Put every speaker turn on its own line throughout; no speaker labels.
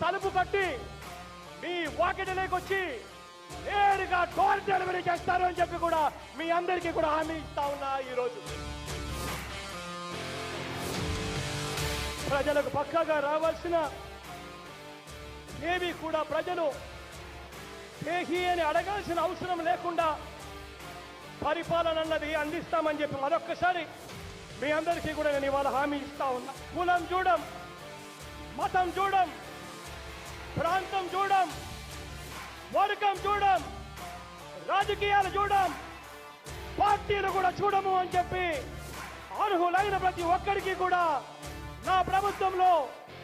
తలుపు కట్టి మీ వాకిటిలోకి వచ్చి నేరుగా డోర్ డెలివరీ చేస్తారు అని చెప్పి కూడా మీ అందరికీ కూడా హామీ ఇస్తా ఉన్నా. ఈరోజు ప్రజలకు పక్కాగా రావాల్సిన ఏవి కూడా ప్రజలు దేహి అని అడగాల్సిన అవసరం లేకుండా పరిపాలన అన్నది అందిస్తామని చెప్పి మరొక్కసారి మీ అందరికీ కూడా నేను ఇవాళ హామీ ఇస్తా ఉన్నా. కులం చూడం, మతం చూడం, ప్రాంతం చూడం, వర్గం చూడం, రాజకీయాలు చూడం, పార్టీలు కూడా చూడము అని చెప్పి అర్హులైన ప్రతి ఒక్కరికి కూడా నా ప్రభుత్వంలో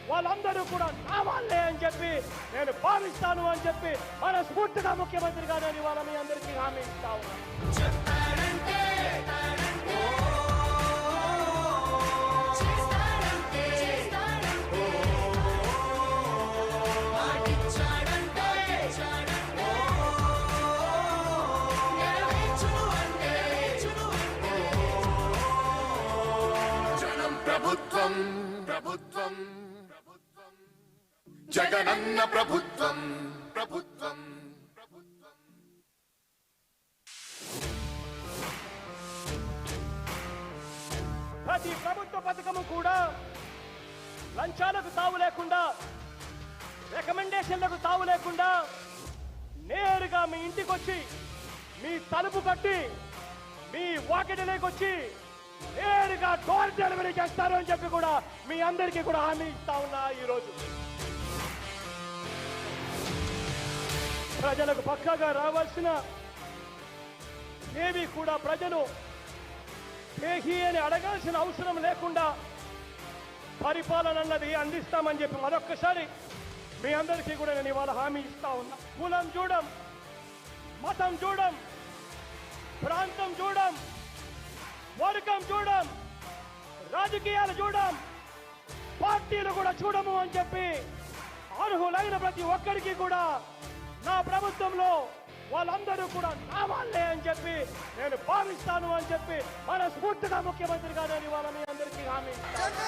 వాళ్ళందరూ కూడా నా వాళ్ళే అని చెప్పి నేను భావిస్తాను అని చెప్పి మనస్ఫూర్తిగా ముఖ్యమంత్రిగా నేను ఇవాళ మీ అందరికీ హామీ ఇస్తా ఉన్నాను.
ప్రభుత్వం ప్రభుత్వం ప్రభుత్వం జగనన్న ప్రభుత్వం ప్రభుత్వం ప్రభుత్వం.
ప్రతి ప్రభుత్వ పథకము కూడా లంచాలకు తావు లేకుండా, రికమెండేషన్లకు తావు లేకుండా నేరుగా మీ ఇంటికి వచ్చి మీ తలుపు కట్టి మీ వాకిటిలోకి వచ్చి నేరుగా డోర్ డెలివరీ చేస్తారు అని చెప్పి కూడా మీ అందరికీ కూడా హామీ ఇస్తా ఉన్నా. ఈరోజు ప్రజలకు పక్కాగా రావాల్సిన ఏవి కూడా ప్రజలు దేహి అని అడగాల్సిన అవసరం లేకుండా పరిపాలన అన్నది అందిస్తామని చెప్పి మరొక్కసారి మీ అందరికీ కూడా నేను ఇవాళ హామీ ఇస్తా ఉన్నా. కులం చూడం, మతం చూడం, ప్రాంతం చూడం, వర్గం చూడం, రాజకీయాలు చూడం, పార్టీలు కూడా చూడము అని చెప్పి అర్హులైన ప్రతి ఒక్కరికి కూడా నా ప్రభుత్వంలో వాళ్ళందరూ కూడా నా వాళ్ళే అని చెప్పి నేను భావిస్తాను అని చెప్పి మనస్ఫూర్తిగా ముఖ్యమంత్రిగా నేను ఇవాళ మీ అందరికీ హామీ ఇస్తాను.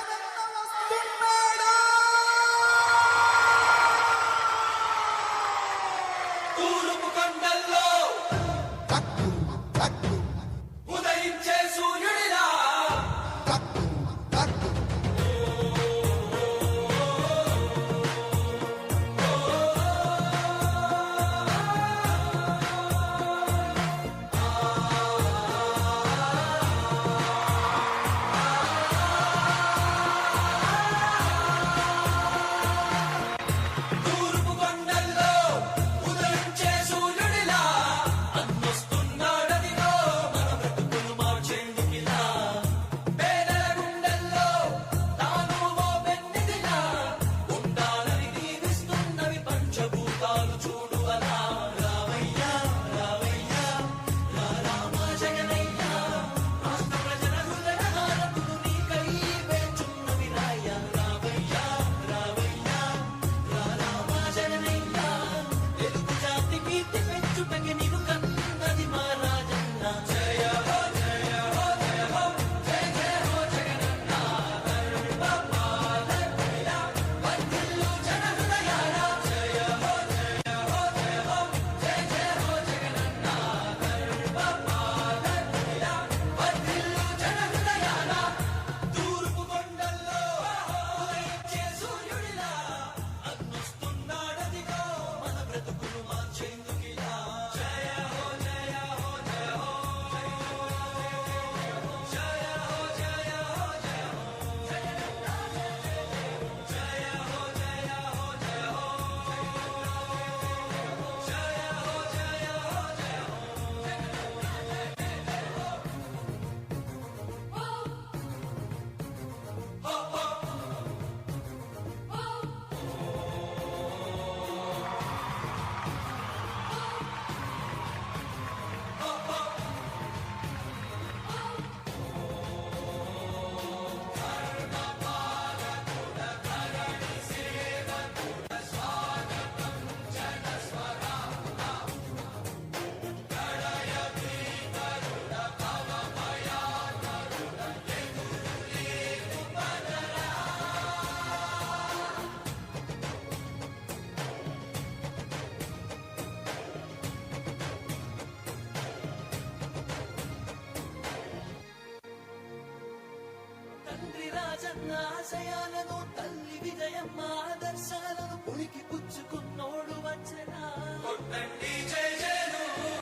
ఆశయాలను తల్లి విజయమ్మ ఆదర్శాలను పులికి పుచ్చుకున్నోడు వచ్చనా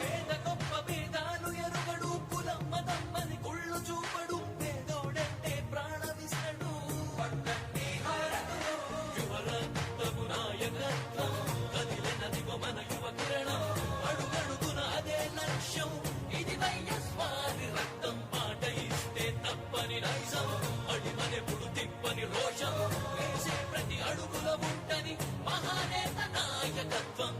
పేద గొప్ప భేదాలు ఎరుగడు కులం మతం అని కుళ్ళు చూపడు పేదోడంటే ప్రాణవిస్తడు యువరక్తము నాయకత్వం కదిలినదిగో మన యువ కిరణం అడుగడుగున అదే లక్ష్యం ఇది వైఎస్వారి రక్తం పాట ఇస్తే తప్పని నైజం అడిమనెప్పుడు తిప్పని రోషం వేసే ప్రతి అడుగుల ఉంటని మహానేత నాయకత్వం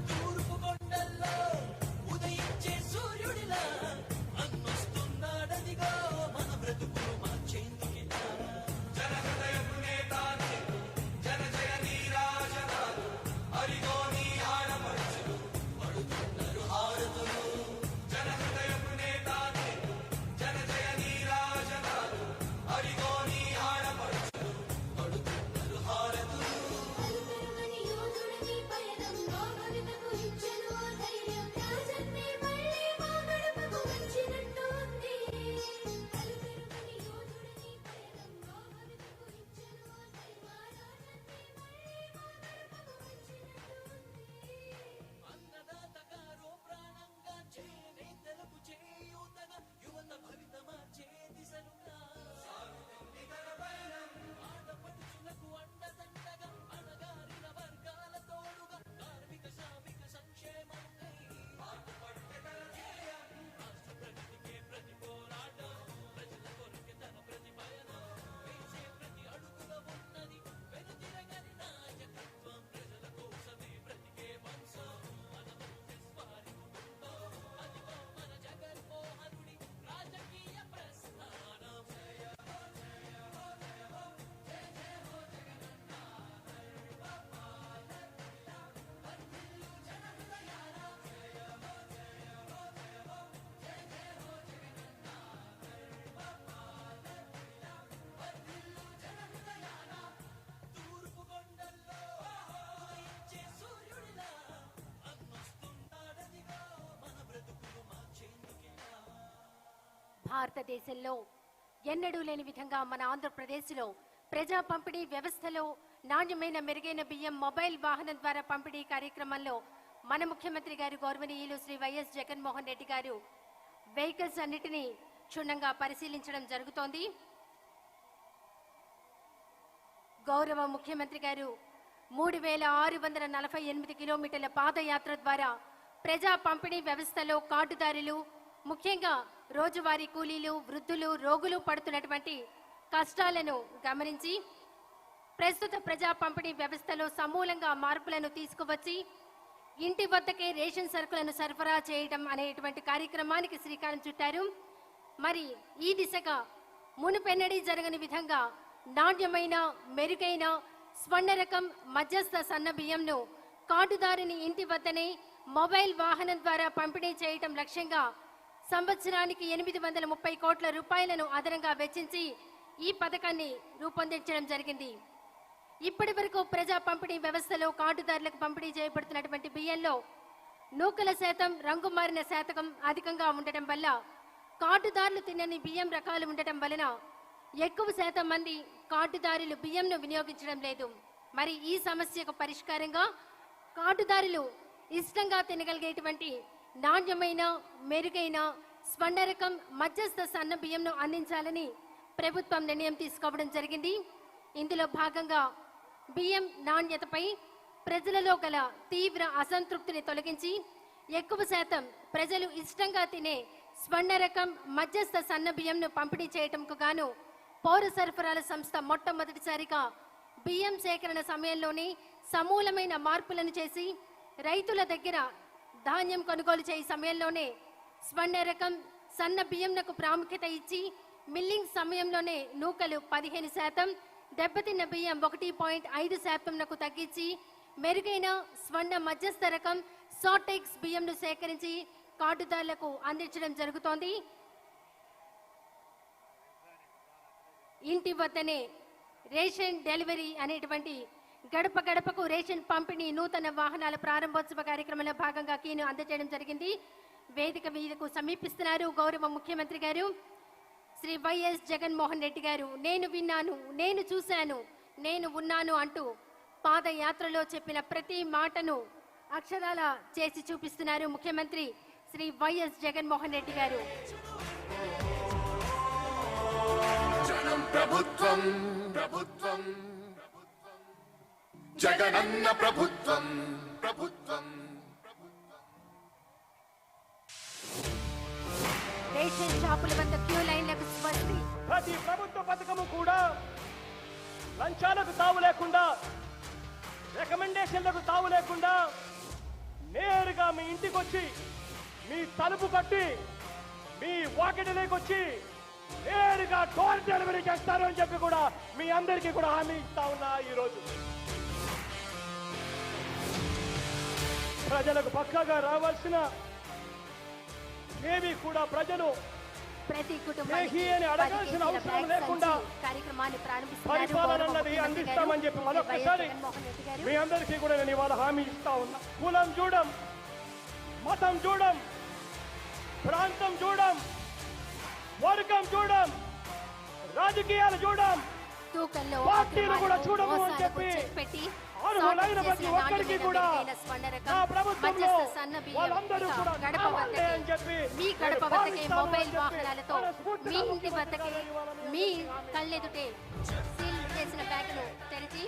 తూర్పు కొండల్లో ఉదయించే సూర్యుడిలా అన్నొస్తున్నాడదిగో మన బ్రతుకులు మార్చేందుకిలా పడుతున్నారు హారతులు పడుతున్నారు హారతులు
అలుపెరుగని యోధుడిని పయనంలో భవితకు ఇచ్చెను ఆ ధైర్యం రాజన్నే మళ్ళీ మా గడపకు వచ్చినట్టు ఉంది. అలుపెరుగని యోధుడిని పయనంలో భవితకు ఇచ్చెను ఆ ధైర్యం రాజన్నే మళ్ళీ మా గడపకు వచ్చినట్టు ఉంది.
అన్నదాత గారో ప్రాణంగా చేనేతలకు చేయూతగా యువత భవిత మార్చే దిశలుగా ఆడపడుచులకు అండదండగా అణగారిన వర్గాల తోడుగా కార్మిక శ్రామిక సంక్షేమంకై రాష్ట్ర ప్రగతికే ప్రతి పోరాటం ప్రజల కొరకే తన ప్రతి పయనం వేసే ప్రతి అడుగుల ఉన్నది వెనుతిరగని నాయకత్వం ప్రజల కోసమే బ్రతికే వంశం మన వైఎస్వారి కుటుంబం అదిగో మన జగన్మోహనుడి రాజకీయ ప్రస్థానం తూర్పు కొండల్లో ఉదయించే సూర్యుడిలా అన్నొస్తున్నాడదిగో మన బ్రతుకులు మార్చేందుకిలా
భారతదేశంలో ఎన్నడూ లేని విధంగా మన ఆంధ్రప్రదేశ్లో ప్రజా పంపిణీ వ్యవస్థలో నాణ్యమైన మెరుగైన బియ్యం మొబైల్ వాహనం ద్వారా పంపిణీ కార్యక్రమంలో మన ముఖ్యమంత్రి గారు గౌరవనీయులు శ్రీ వైఎస్ జగన్మోహన్ రెడ్డి గారు వెహికల్స్ అన్నిటినీ క్షుణ్ణంగా పరిశీలించడం జరుగుతోంది. గౌరవ ముఖ్యమంత్రి గారు 3648 కిలోమీటర్ల పాదయాత్ర ద్వారా ప్రజా పంపిణీ వ్యవస్థలో కార్డుదారులు ముఖ్యంగా రోజువారీ కూలీలు వృద్ధులు రోగులు పడుతున్నటువంటి కష్టాలను గమనించి ప్రస్తుత ప్రజా పంపిణీ వ్యవస్థలో సమూలంగా మార్పులను తీసుకువచ్చి ఇంటి వద్దకే రేషన్ సరుకులను సరఫరా చేయడం అనేటువంటి కార్యక్రమానికి శ్రీకారం చుట్టారు. మరి ఈ దిశగా మునుపెన్నడీ జరగని విధంగా నాణ్యమైన మెరుగైన స్వర్ణ రకం మధ్యస్థ సన్న బియ్యంను కార్డుదారుని ఇంటి వద్దనే మొబైల్ వాహనం ద్వారా పంపిణీ చేయటం లక్ష్యంగా సంవత్సరానికి 830 కోట్ల రూపాయలను అదనంగా వెచ్చించి ఈ పథకాన్ని రూపొందించడం జరిగింది. ఇప్పటి వరకు ప్రజా పంపిణీ వ్యవస్థలో కార్డుదారులకు పంపిణీ చేయబడుతున్నటువంటి బియ్యంలో నూకల శాతం రంగు మారిన శాతం అధికంగా ఉండటం వల్ల కార్డుదారులు తినని బియ్యం రకాలు ఉండటం వలన ఎక్కువ శాతం మంది కార్డుదారులు బియ్యంను వినియోగించడం లేదు. మరి ఈ సమస్యకు పరిష్కారంగా కార్డుదారులు ఇష్టంగా తినగలిగేటువంటి నాణ్యమైన మెరుగైన స్వర్ణ రకం మధ్యస్థ సన్న బియ్యంను అందించాలని ప్రభుత్వం నిర్ణయం తీసుకోవడం జరిగింది. ఇందులో భాగంగా బియ్యం నాణ్యతపై ప్రజలలో గల తీవ్ర అసంతృప్తిని తొలగించి ఎక్కువ శాతం ప్రజలు ఇష్టంగా తినే స్వర్ణ రకం మధ్యస్థ సన్న బియ్యంను పంపిణీ చేయటంకు గాను పౌర సరఫరాల సంస్థ మొట్టమొదటిసారిగా బియ్యం సేకరణ సమయంలోనే సమూలమైన మార్పులను చేసి రైతుల దగ్గర ధాన్యం కొనుగోలు చేయ సమయంలోనే స్వర్ణ రకం సన్న బియ్యంకు ప్రాముఖ్యత ఇచ్చి మిల్లింగ్ సమయంలోనే నూకలు 15%, దెబ్బతిన్న బియ్యం 1.5%నకు తగ్గించి మెరుగైన స్వర్ణ మధ్యస్థ రకం సాటెక్స్ బియ్యంను సేకరించి కార్డుదారులకు అందించడం జరుగుతోంది. ఇంటి వద్దనే రేషన్ డెలివరీ అనేటువంటి గడప గడపకు రేషన్ పంపిణీ నూతన వాహనాల ప్రారంభోత్సవ కార్యక్రమంలో భాగంగా కీను అందజేయడం జరిగింది. వేదిక మీదకు సమీపిస్తున్నారు గౌరవ ముఖ్యమంత్రి గారు శ్రీ వైఎస్ జగన్మోహన్ రెడ్డి గారు. నేను విన్నాను, నేను చూశాను, నేను ఉన్నాను అంటూ పాదయాత్రలో చెప్పిన ప్రతి మాటను అక్షరాల చేసి చూపిస్తున్నారు ముఖ్యమంత్రి శ్రీ వైఎస్ జగన్మోహన్ రెడ్డి గారు.
జనం ప్రభుత్వం ప్రభుత్వం జగనన్న ప్రభుత్వం ప్రభుత్వం
రేషన్ షాపుల వద్ద క్యూ లైన్లకు స్వస్తి.
ప్రతి ప్రభుత్వ పథకము కూడా లంచాలకు తావు లేకుండా, రికమెండేషన్లకు తావు లేకుండా నేరుగా మీ ఇంటికి వచ్చి, మీ తలుపు కట్టి, మీ వాకిటిలోకి వచ్చి నేరుగా డోర్ డెలివరీ చేస్తారు అని చెప్పి కూడా మీ అందరికీ కూడా హామీ ఇస్తా ఉన్నా. ఈరోజు ప్రజలకు పక్కాగా రావాల్సిన ఏవి కూడా ప్రజలు
ప్రతి
ఏహీయని అడగాల్సిన అవసరం లేకుండా
కార్యక్రమాన్ని
పరిపాలన అన్నది అందిస్తామని చెప్పి మరొకసారి మీ అందరికీ కూడా నేను ఇవాళ హామీ ఇస్తా ఉన్నా. కులం చూడం, మతం చూడం, ప్రాంతం చూడం, వర్గం చూడం, రాజకీయాలు చూడం,
తూకంలో
పార్టీలు కూడా చూడము అని చెప్పి
పెట్టి
అర్హులైన ప్రతి ఒక్కరికి కూడా నా ప్రభుత్వంలో వాళ్ళందరూ కూడా
గడప వద్దకే,
అని చెప్పి
మీ గడప వద్దకే మొబైల్ వాహనాలతో మీ ఇంటి వద్దకే, మీ కళ్ళెదుటే సీల్ చేసిన బ్యాగును తెరిచి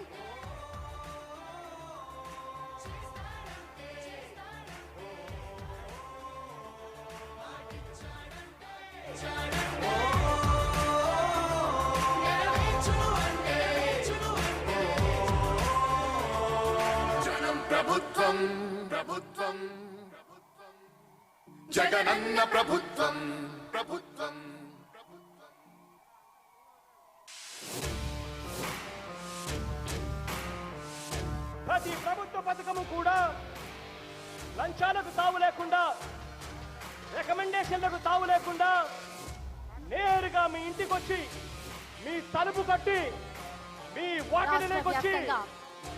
జనం ప్రభుత్వం ప్రభుత్వం జగనన్న ప్రభుత్వం ప్రభుత్వం
ప్రతి ప్రభుత్వ పథకము కూడా లంచాలకు తావు లేకుండా, రికమెండేషన్లకు తావు లేకుండా నేరుగా మీ ఇంటికి వచ్చి, మీ తలుపు కట్టి, మీ వాకిటిలోకి వచ్చి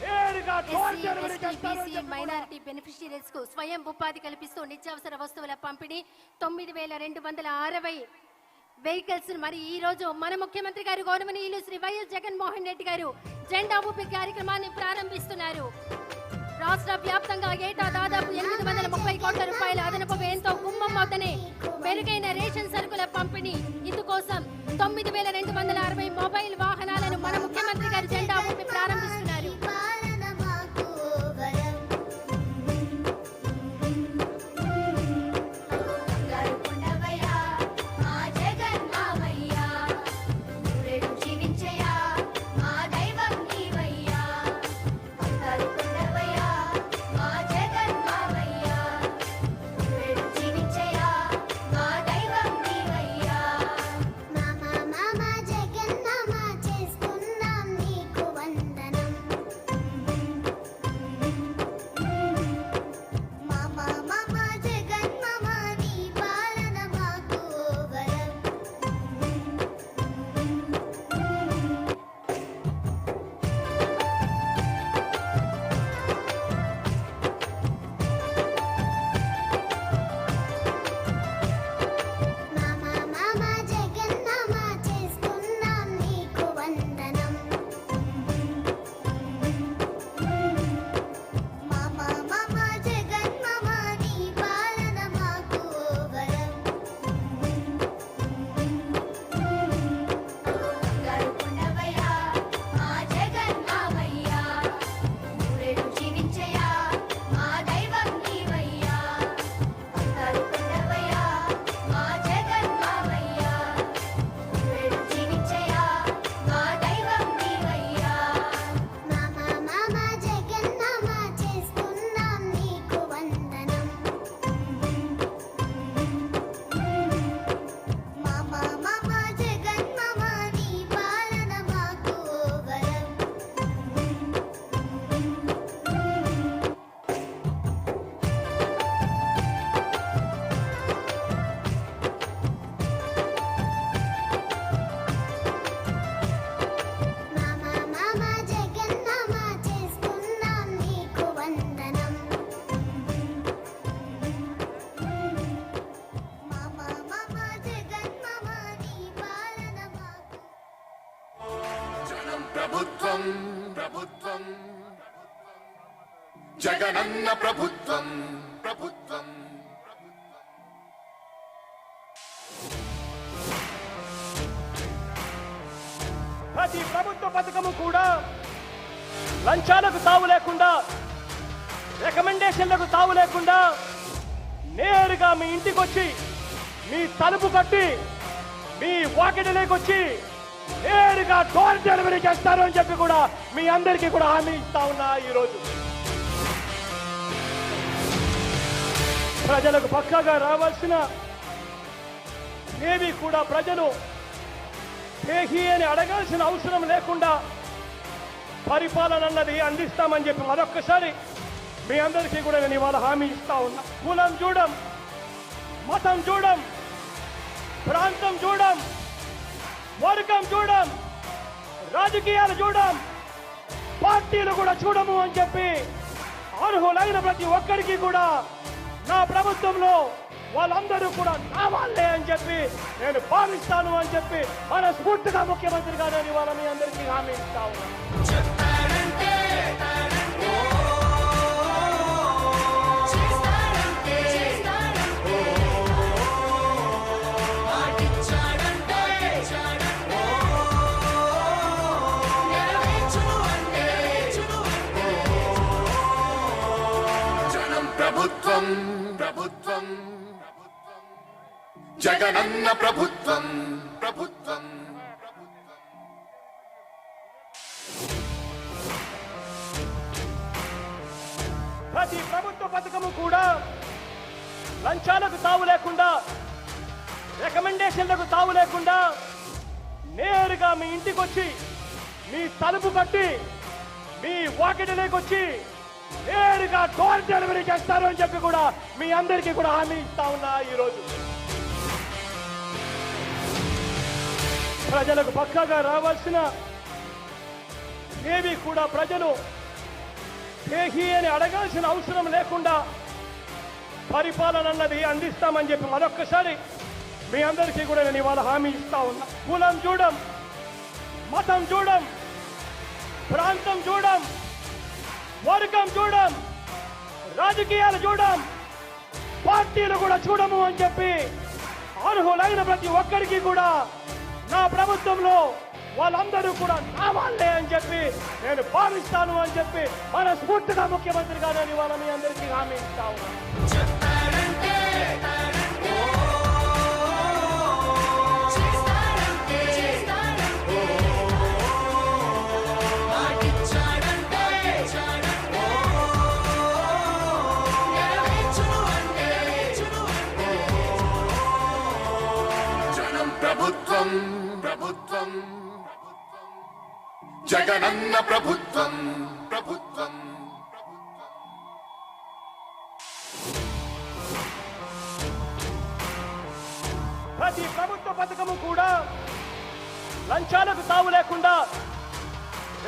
నేరుగా డోర్ డెలివరీ చేస్తారు అని చెప్పి
మైనారిటీ బెనిఫిషియరీస్ కు స్వయం ఉపాధి కల్పిస్తూ నిత్యావసర వస్తువుల పంపిణీ 9,260 వెహికల్స్. మరి ఈ రోజు మన ముఖ్యమంత్రి గారు గౌరవనీయులు శ్రీ వైఎస్ జగన్మోహన్ రెడ్డి గారు జెండా ఊపి కార్యక్రమాన్ని ప్రారంభిస్తున్నారు. రాష్ట్ర వ్యాప్తంగా ఏటా దాదాపు 830 కోట్ల రూపాయల అదనపు వ్యయంతో గుమ్మం వద్దనే మెరుగైన రేషన్ సరుకుల పంపిణీ. ఇందుకోసం 9,260 మొబైల్ వాహనాలను మన ముఖ్యమంత్రి గారు జెండా ఊపి ప్రారంభిస్తున్నారు.
పాలన మాకు వరం గరుకుండవయ్యా మా జగన్ మామయ్యా ఊరేడు జీవించయ్యా మా దైవం నీవయ్యా గరుకుండవయ్యా మా జగన్ మామయ్యా ఊరేడు జీవించయ్యా మా దైవం నీవయ్యా మామ మామ జగన్ మామ
జనం ప్రభుత్వం ప్రభుత్వం జగనన్న ప్రభుత్వం ప్రభుత్వం
ప్రతి ప్రభుత్వ పథకము కూడా లంచాలకు తావు లేకుండా, రికమెండేషన్లకు తావు లేకుండా నేరుగా మీ ఇంటికి వచ్చి, మీ తలుపు కట్టి, మీ వాకిటిలోకి వచ్చి నేరుగా డోర్ డెలివరీ చేస్తారు అని చెప్పి కూడా మీ అందరికీ కూడా హామీ ఇస్తా ఉన్నా. ఈరోజు ప్రజలకు పక్కాగా రావాల్సిన ఏవి కూడా ప్రజలు పేహీ అని అడగాల్సిన అవసరం లేకుండా పరిపాలన అన్నది అందిస్తామని చెప్పి మరొక్కసారి మీ అందరికీ కూడా నేను ఇవాళ హామీ ఇస్తా ఉన్నా. కులం చూడం, మతం చూడం, ప్రాంతం చూడం, వర్గం చూడం, రాజకీయాలు చూడం, పార్టీలు కూడా చూడము అని చెప్పి అర్హులైన ప్రతి ఒక్కరికి కూడా నా ప్రభుత్వంలో వాళ్ళందరూ కూడా నా వాళ్ళే అని చెప్పి నేను భావిస్తాను అని చెప్పి మనస్ఫూర్తిగా ముఖ్యమంత్రిగా నేను ఇవాళ మీ అందరికీ హామీ ఇస్తా ఉన్నాను.
చెప్పాడంటే
చేస్తాడంటే
మాటిచ్చాడంటే
నెరవేర్చును అంటే
జనం ప్రభుత్వం ప్రభుత్వం జగనన్న ప్రభుత్వం ప్రభుత్వం
ప్రతి ప్రభుత్వ పథకము కూడా లంచాలకు తావు లేకుండా, రికమెండేషన్లకు తావు లేకుండా నేరుగా మీ ఇంటికి వచ్చి, మీ తలుపు కట్టి, మీ వాకిటిలోకి వచ్చి నేరుగా డోర్ డెలివరీ చేస్తారు అని చెప్పి కూడా మీ అందరికీ కూడా హామీ ఇస్తా ఉన్నా. ఈరోజు ప్రజలకు పక్కాగా రావాల్సిన ఏవి కూడా ప్రజలు పేహీ అని అడగాల్సిన అవసరం లేకుండా పరిపాలన అన్నది అందిస్తామని చెప్పి మరొక్కసారి మీ అందరికీ కూడా నేను ఇవాళ హామీ ఇస్తా ఉన్నా. కులం చూడం, మతం చూడం, ప్రాంతం చూడం, వర్గం చూడం, రాజకీయాలు చూడం, పార్టీలు కూడా చూడము అని చెప్పి అర్హులైన ప్రతి ఒక్కరికి కూడా నా ప్రభుత్వంలో వాళ్ళందరూ కూడా నా వాళ్ళే అని చెప్పి నేను భావిస్తాను అని చెప్పి మనస్ఫూర్తిగా ముఖ్యమంత్రిగా నేను ఇవాళ మీ అందరికీ హామీ ఇస్తా ఉన్నాను.
చెప్పాడంటే మాటిచ్చాడంటే
నెరవేర్చును అంటే
జనం ప్రభుత్వం ప్రభుత్వం జగనన్న ప్రభుత్వం ప్రభుత్వం
ప్రతి ప్రభుత్వ పథకము కూడా లంచాలకు తావు లేకుండా,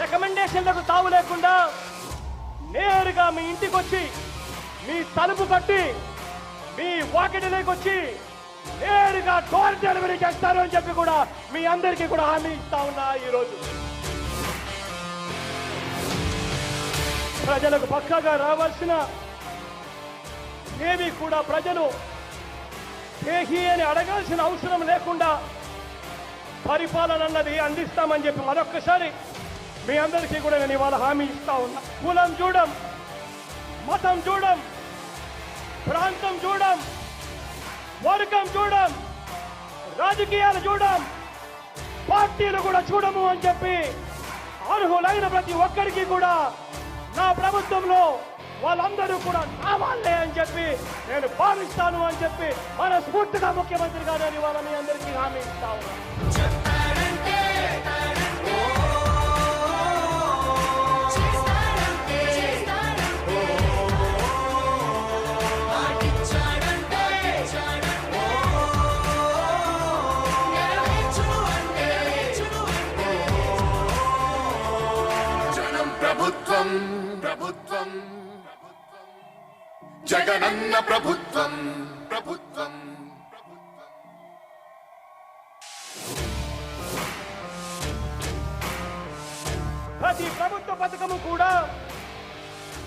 రికమెండేషన్లకు తావు లేకుండా నేరుగా మీ ఇంటికి వచ్చి, మీ తలుపు కట్టి, మీ వాకిటిలోకి వచ్చి నేరుగా డోర్ డెలివరీ చేస్తారు అని చెప్పి కూడా మీ అందరికీ కూడా హామీ ఇస్తా ఉన్నా. ఈరోజు ప్రజలకు పక్కాగా రావాల్సిన ఏవి కూడా ప్రజలు పేహీ అని అడగాల్సిన అవసరం లేకుండా పరిపాలన అన్నది అందిస్తామని చెప్పి మరొక్కసారి మీ అందరికీ కూడా నేను ఇవాళ హామీ ఇస్తా ఉన్నా. కులం చూడం, మతం చూడం, ప్రాంతం చూడం, వర్గం చూడం, రాజకీయాలు చూడం, పార్టీలు కూడా చూడము అని చెప్పి అర్హులైన ప్రతి ఒక్కరికి కూడా నా ప్రభుత్వంలో వాళ్ళందరూ కూడా నా వాళ్ళే అని చెప్పి నేను భావిస్తాను అని చెప్పి మనస్ఫూర్తిగా ముఖ్యమంత్రిగా నేను ఇవాళ మీ అందరికీ హామీ ఇస్తా ఉన్నాను.
చెప్పాడంటే మాటిచ్చాడంటే
నెరవేర్చును అంటే
జనం ప్రభుత్వం ప్రభుత్వం జగనన్న ప్రభుత్వం ప్రభుత్వం
ప్రతి ప్రభుత్వ పథకము కూడా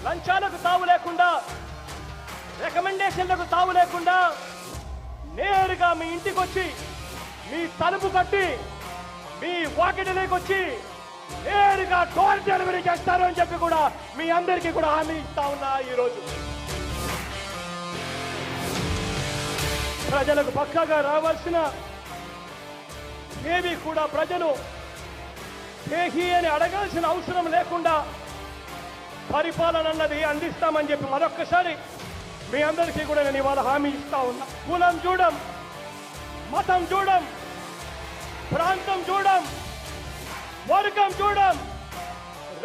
లంచాలకు తావు లేకుండా, రికమెండేషన్లకు తావు లేకుండా నేరుగా మీ ఇంటికి వచ్చి, మీ తలుపు కట్టి, మీ వాకిటిలోకి వచ్చి నేరుగా డోర్ డెలివరీ చేస్తారు అని చెప్పి కూడా మీ అందరికీ కూడా హామీ ఇస్తా ఉన్నా. ఈరోజు ప్రజలకు పక్కాగా రావాల్సిన ఏవి కూడా ప్రజలు దేహి అని అడగాల్సిన అవసరం లేకుండా పరిపాలన అన్నది అందిస్తామని చెప్పి మరొక్కసారి మీ అందరికీ కూడా నేను ఇవాళ హామీ ఇస్తా ఉన్నా. కులం చూడం, మతం చూడం, ప్రాంతం చూడం, వర్గం చూడం,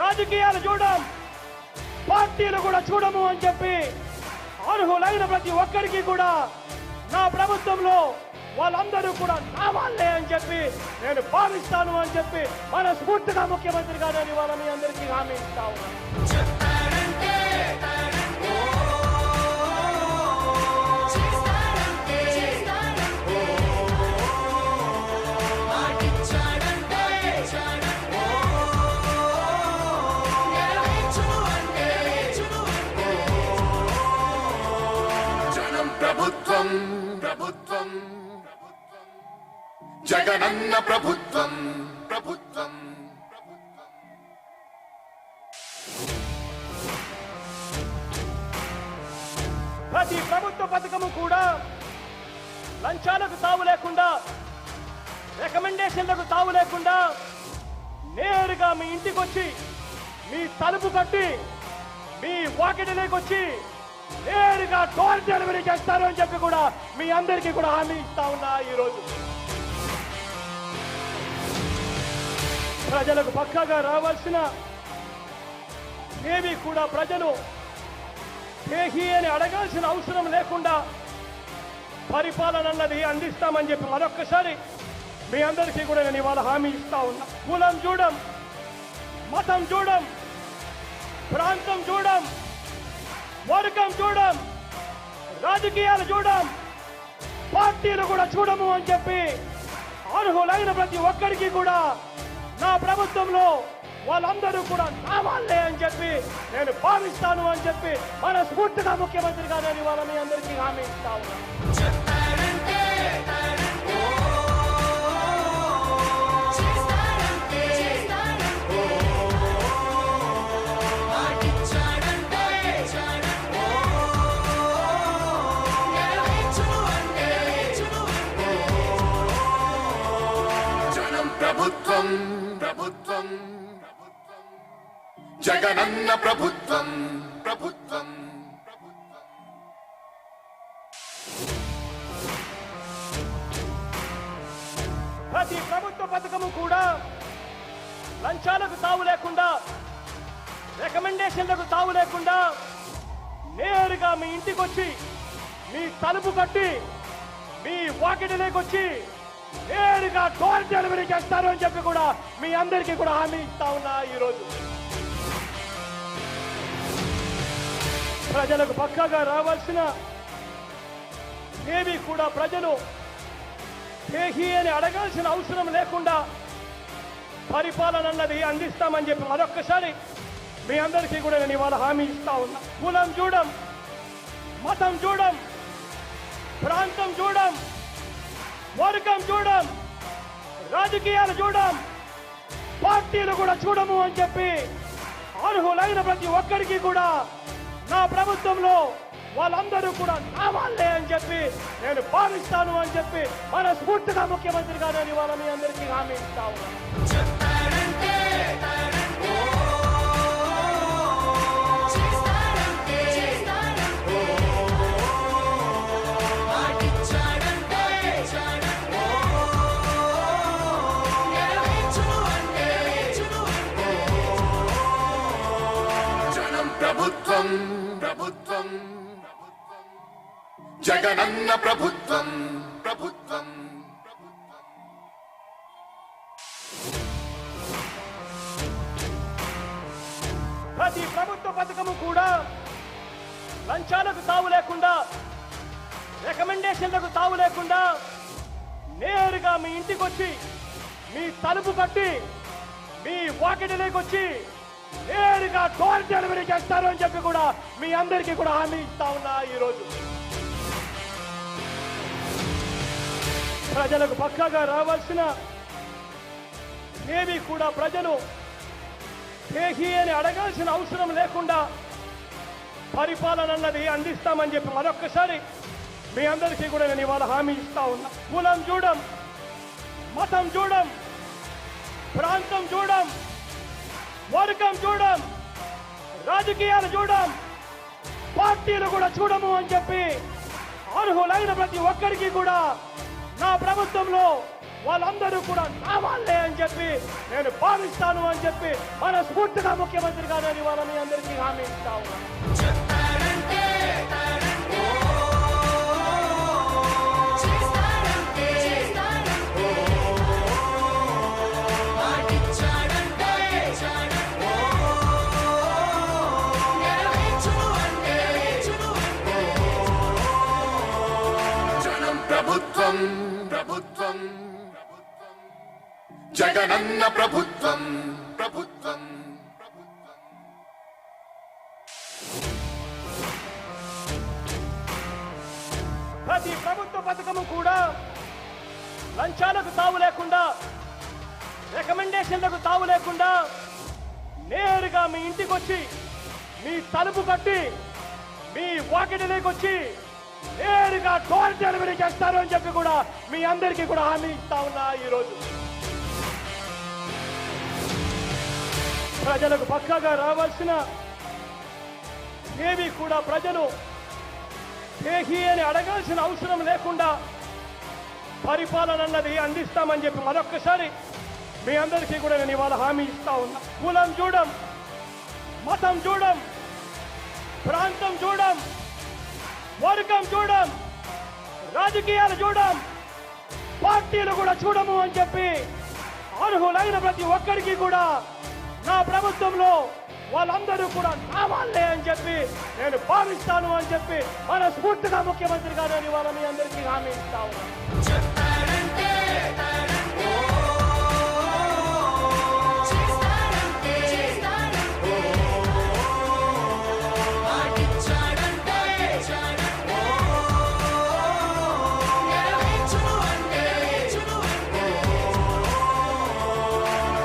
రాజకీయాలు చూడం, పార్టీలు కూడా చూడము అని చెప్పి అర్హులైన ప్రతి ఒక్కరికి కూడా నా ప్రభుత్వంలో వాళ్ళందరూ కూడా నా వాళ్ళే అని చెప్పి నేను భావిస్తాను అని చెప్పి మనస్ఫూర్తిగా ముఖ్యమంత్రి గారు ఇవాళ మీ అందరికీ హామీ ఇస్తా ఉన్నాను.
చెప్పాడంటే చేస్తాడంటే మాటిచ్చాడంటే నెరవేర్చును అంటే
జనం ప్రభుత్వం ప్రభుత్వం జగనన్న ప్రభుత్వం ప్రభుత్వం
ప్రతి ప్రభుత్వ పథకము కూడా లంచాలకు తావు లేకుండా, రికమెండేషన్లకు తావు లేకుండా నేరుగా మీ ఇంటికి వచ్చి, మీ తలుపు కట్టి, మీ వాకిటిలోకి వచ్చి నేరుగా డోర్ డెలివరీ చేస్తారు అని చెప్పి కూడా మీ అందరికీ కూడా హామీ ఇస్తా ఉన్నా. ఈరోజు ప్రజలకు పక్కాగా రావాల్సిన ఏవి కూడా ప్రజలు దేహి అని అడగాల్సిన అవసరం లేకుండా పరిపాలన అన్నది అందిస్తామని చెప్పి మరొక్కసారి మీ అందరికీ కూడా నేను ఇవాళ హామీ ఇస్తా ఉన్నా. కులం చూడం, మతం చూడం, ప్రాంతం చూడం, వర్గం చూడం, రాజకీయాలు చూడం, పార్టీలు కూడా చూడము అని చెప్పి అర్హులైన ప్రతి ఒక్కరికి కూడా నా ప్రభుత్వంలో వాళ్ళందరూ కూడా నా వాళ్ళే అని చెప్పి నేను భావిస్తాను అని చెప్పి మనస్ఫూర్తిగా ముఖ్యమంత్రి గారు ఇవాళ మీ అందరికీ హామీ ఇస్తా ఉన్నాను.
చెప్పాడంటే చేస్తాడంటే మాటిచ్చాడంటే నెరవేర్చును అంటే
జనం ప్రభుత్వం ప్రభుత్వం జగనన్న ప్రభుత్వం ప్రభుత్వం
ప్రతి ప్రభుత్వ పథకము కూడా లంచాలకు తావు లేకుండా, రికమెండేషన్లకు తావు లేకుండా నేరుగా మీ ఇంటికి వచ్చి, మీ తలుపు కట్టి, మీ వాకిటిలోకి వచ్చి నేరుగా డోర్ డెలివరీ చేస్తారు అని చెప్పి కూడా మీ అందరికీ కూడా హామీ ఇస్తా ఉన్నా. ఈరోజు ప్రజలకు పక్కాగా రావాల్సిన ఏవి కూడా ప్రజలు దేహి అని అడగాల్సిన అవసరం లేకుండా పరిపాలన అన్నది అందిస్తామని చెప్పి మరొక్కసారి మీ అందరికీ కూడా నేను ఇవాళ హామీ ఇస్తా ఉన్నా. కులం చూడం, మతం చూడం, ప్రాంతం చూడం, వర్గం చూడం, రాజకీయాలు చూడం, పార్టీలు కూడా చూడము అని చెప్పి అర్హులైన ప్రతి ఒక్కరికి కూడా నా ప్రభుత్వంలో వాళ్ళందరూ కూడా నా వాళ్ళే అని చెప్పి నేను భావిస్తాను అని చెప్పి మనస్ఫూర్తిగా ముఖ్యమంత్రి గారు ఇవాళ మీ అందరికీ హామీ ఇస్తా ఉన్నాను.
చెప్పాడంటే చేస్తాడంటే మాటిచ్చాడంటే నెరవేర్చును అంటే
జనం ప్రభుత్వం ప్రభుత్వం జగనన్న ప్రభుత్వం ప్రభుత్వం
ప్రతి ప్రభుత్వ పథకము కూడా లంచాలకు తావు లేకుండా, రికమెండేషన్లకు తావు లేకుండా నేరుగా మీ ఇంటికి వచ్చి, మీ తలుపు కట్టి, మీ వాకిటిలోకి వచ్చి నేరుగా డోర్ డెలివరీ చేస్తారు అని చెప్పి కూడా మీ అందరికీ కూడా హామీ ఇస్తా ఉన్నా. ఈరోజు ప్రజలకు పక్కాగా రావాల్సిన ఏవి కూడా ప్రజలు దేహి అని అడగాల్సిన అవసరం లేకుండా పరిపాలన అన్నది అందిస్తామని చెప్పి మరొక్కసారి మీ అందరికీ కూడా నేను ఇవాళ హామీ ఇస్తా ఉన్నా. కులం చూడం, మతం చూడం, ప్రాంతం చూడం, వర్గం చూడం, రాజకీయాలు చూడం, పార్టీలు కూడా చూడము అని చెప్పి అర్హులైన ప్రతి ఒక్కరికి కూడా నా ప్రభుత్వంలో వాళ్ళందరూ కూడా నా వాళ్ళే అని చెప్పి నేను భావిస్తాను అని చెప్పి మనస్ఫూర్తిగా ముఖ్యమంత్రి గారు ఇవాళ మీ అందరికీ హామీ ఇస్తా ఉన్నాను.
చెప్తాడంటే చేస్తాడంటే మాటిచ్చాడంటే నెరవేర్చును అంటే
జనం ప్రభుత్వం ప్రభుత్వం జగనన్న ప్రభుత్వం ప్రభుత్వం
ప్రతి ప్రభుత్వ పథకము కూడా లంచాలకు తావు లేకుండా, రికమెండేషన్లకు తావు లేకుండా నేరుగా మీ ఇంటికి వచ్చి మీ తలుపు కట్టి మీ వాకిటిలోకి వచ్చి నేరుగా డోర్ డెలివరీ చేస్తారు అని చెప్పి కూడా మీ అందరికీ కూడా హామీ ఇస్తా ఉన్నా. ఈరోజు ప్రజలకు పక్కాగా రావాల్సిన ఏవి కూడా ప్రజలు దేహి అని అడగాల్సిన అవసరం లేకుండా పరిపాలన అన్నది అందిస్తామని చెప్పి మరొక్కసారి మీ అందరికీ కూడా నేను ఇవాళ హామీ ఇస్తా ఉన్నా. కులం చూడం, మతం చూడం, ప్రాంతం చూడం, వర్గం చూడం, రాజకీయాలు చూడం, పార్టీలు కూడా చూడము అని చెప్పి అర్హులైన ప్రతి ఒక్కరికి కూడా నా ప్రభుత్వంలో వాళ్ళందరూ కూడా నా వాళ్ళే అని చెప్పి నేను భావిస్తాను అని చెప్పి మనస్ఫూర్తిగా ముఖ్యమంత్రి గారు ఇవాళ మీ అందరికీ హామీ ఇస్తా ఉన్నాను.
చెప్తాడంటే మాటిచ్చాడంటే నెరవేర్చును అంటే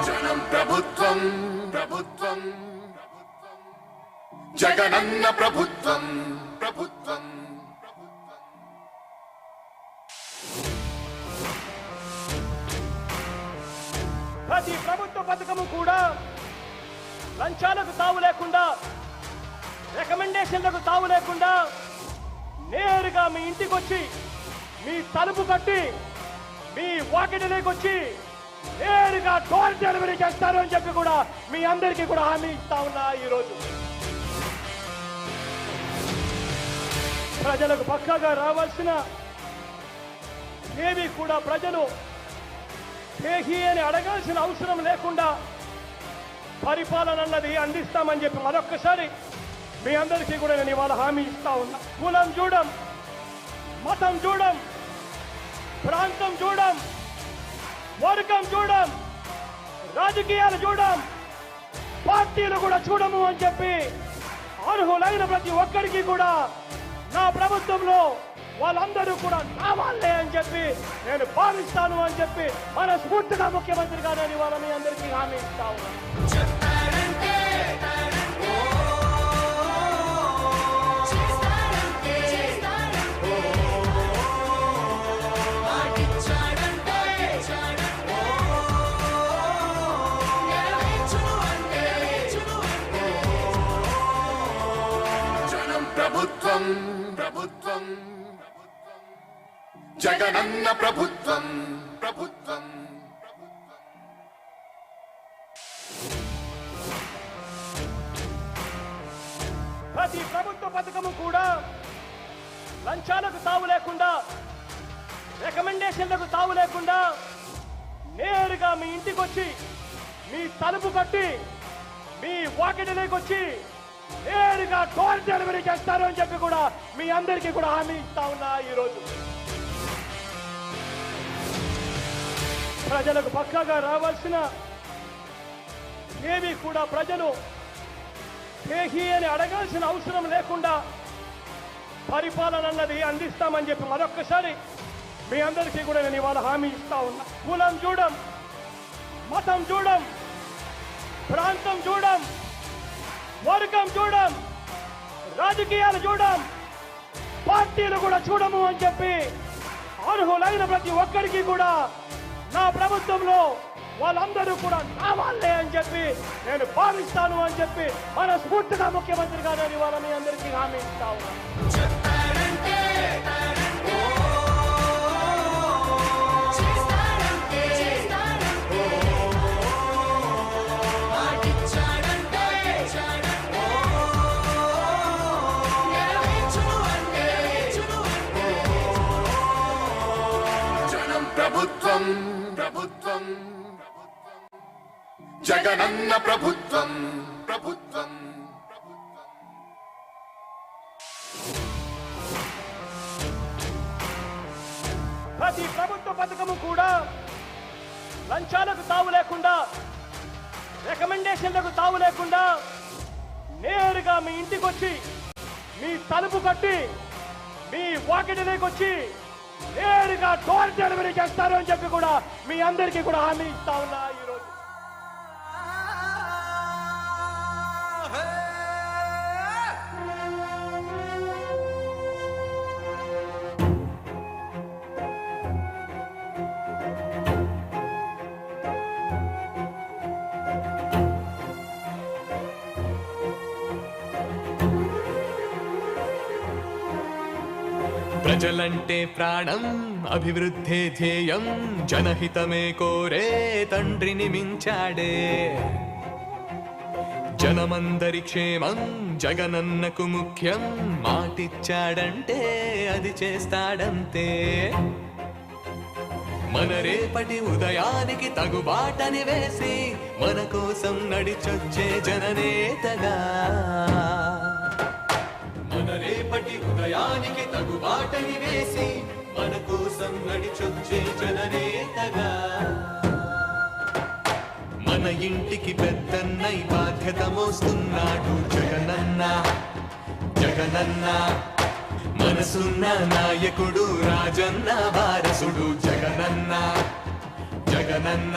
జనం ప్రభుత్వం ప్రభుత్వం జగనన్న ప్రభుత్వం ప్రభుత్వం
ప్రతి ప్రభుత్వ పథకము కూడా లంచాలకు తావు లేకుండా, రికమెండేషన్లకు తావు లేకుండా నేరుగా మీ ఇంటికి వచ్చి మీ తలుపు కట్టి మీ వాకిటిలోకి వచ్చి నేరుగా డోర్ డెలివరీ చేస్తారు అని చెప్పి కూడా మీ అందరికీ కూడా హామీ ఇస్తా ఉన్నా. ఈరోజు ప్రజలకు పక్కాగా రావాల్సిన ఏవి కూడా ప్రజలు దేహి అని అడగాల్సిన అవసరం లేకుండా పరిపాలన అన్నది అందిస్తామని చెప్పి మరొక్కసారి మీ అందరికీ కూడా నేను ఇవాళ హామీ ఇస్తా ఉన్నా. కులం చూడం, మతం చూడం, ప్రాంతం చూడం, వర్గం చూడం, రాజకీయాలు చూడం, పార్టీలు కూడా చూడము అని చెప్పి అర్హులైన ప్రతి ఒక్కరికి కూడా నా ప్రభుత్వంలో వాళ్ళందరూ కూడా నా వాళ్ళే అని చెప్పి నేను భావిస్తాను అని చెప్పి మనస్ఫూర్తిగా ముఖ్యమంత్రి గారు ఇవాళ మీ అందరికీ హామీ ఇస్తా ఉన్నాను.
చెప్తాడంటే మాటిచ్చాడంటే నెరవేర్చును అంటే
జనం ప్రభుత్వం ప్రభుత్వం జగనన్న ప్రభుత్వం ప్రభుత్వం
ప్రతి ప్రభుత్వ పథకము కూడా లంచాలకు తావు లేకుండా, రికమెండేషన్లకు తావు లేకుండా నేరుగా మీ ఇంటికి వచ్చి మీ తలుపు కట్టి మీ వాకిటిలోకి వచ్చి నేరుగా డోర్ డెలివరీ చేస్తారు అని చెప్పి కూడా మీ అందరికీ కూడా హామీ ఇస్తా ఉన్నా. ఈరోజు ప్రజలకు పక్కాగా రావాల్సిన ఏవి కూడా ప్రజలు పేహి అని అడగాల్సిన అవసరం లేకుండా పరిపాలన అన్నది అందిస్తామని చెప్పి మరొక్కసారి మీ అందరికీ కూడా నేను ఇవాళ హామీ ఇస్తా ఉన్నా. కులం చూడం, మతం చూడం, ప్రాంతం చూడం, వర్గం చూడం, రాజకీయాలు చూడం, పార్టీలు కూడా చూడము అని చెప్పి అర్హులైన ప్రతి ఒక్కరికి కూడా నా ప్రభుత్వంలో వాళ్ళందరూ కూడా నా వాళ్ళే అని చెప్పి నేను భావిస్తాను అని చెప్పి మనస్ఫూర్తిగా ముఖ్యమంత్రి గారు ఇవాళ మీ అందరికీ హామీ ఇస్తా ఉన్నాను.
చెప్తాడంటే చేస్తాడంటే మాటిచ్చాడంటే నెరవేర్చును అంటే
జనం ప్రభుత్వం ప్రభుత్వం జగనన్న ప్రభుత్వం ప్రభుత్వం
ప్రతి ప్రభుత్వ పథకము కూడా లంచాలకు తావు లేకుండా, రికమెండేషన్లకు తావు లేకుండా నేరుగా మీ ఇంటికి వచ్చి మీ తలుపు కట్టి మీ వాకిటిలోకి వచ్చి నేరుగా డోర్ డెలివరీ చేస్తారు అని చెప్పి కూడా మీ అందరికీ కూడా హామీ ఇస్తా ఉన్నా ఈరోజు.
ప్రజలంటే ప్రాణం, అభివృద్ధే ధ్యేయం, జనహితమే కోరే తండ్రిని మించాడే. జనమందరి క్షేమం జగనన్నకు ముఖ్యం, మాటిచ్చాడంటే అది చేస్తాడంతే. మన రేపటి ఉదయానికి తగుబాటని వేసి మన కోసం నడిచొచ్చే జననేతగా, మన రేపటి ఉదయానికి తగుబాటని వేసి మన కోసం నడిచొచ్చే జననేతగా. మన ఇంటికి పెద్దన్నై బాధ్యత మోస్తున్నాడు జగనన్న. జగనన్న మనసున్న నాయకుడు, రాజన్న వారసుడు జగనన్న. జగనన్న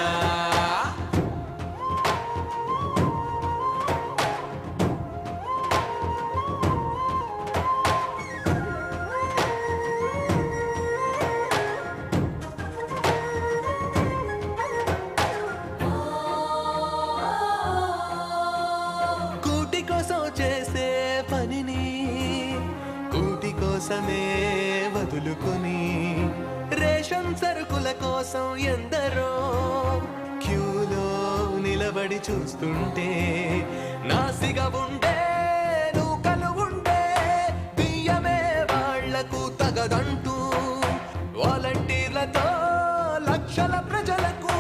చేసే పనిని కూటి కోసమే వదులుకొని, రేషన్ సరుకుల కోసం ఎందరో క్యూలో నిలబడి చూస్తుంటే, నాసిగా ఉండే నూకలు ఉండే బియ్యమే వాళ్లకు తగదంటూ, వాలంటీర్లతో లక్షల ప్రజలకు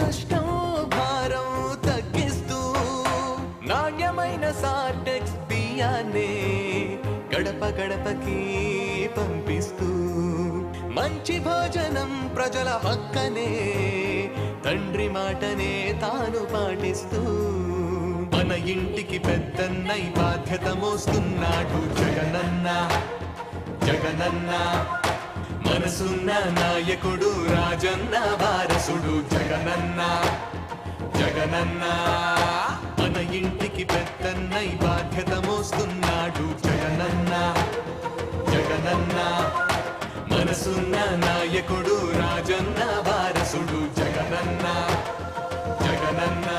కష్టం భారం తగ్గిస్తూ, నాణ్యమైన సాటెక్స్ బియ్యాన్ని గడప గడపకి పంపిస్తూ, మంచి భోజనం ప్రజల హక్కనే, తండ్రి మాటనే తాను పాటిస్తూ, మన ఇంటికి పెద్దన్నై బాధ్యత మోస్తున్నాడు జగనన్న. జగనన్న మనసున్న నాయకుడు, రాజన్న వారసుడు జగనన్న. జగనన్న మన ఇంటికి పెద్దన్నై బాధ్యత మోస్తున్నాడు జగనన్న. జగనన్న మనసున్న నాయకుడు, రాజన్న వారసుడు జగనన్న. జగనన్న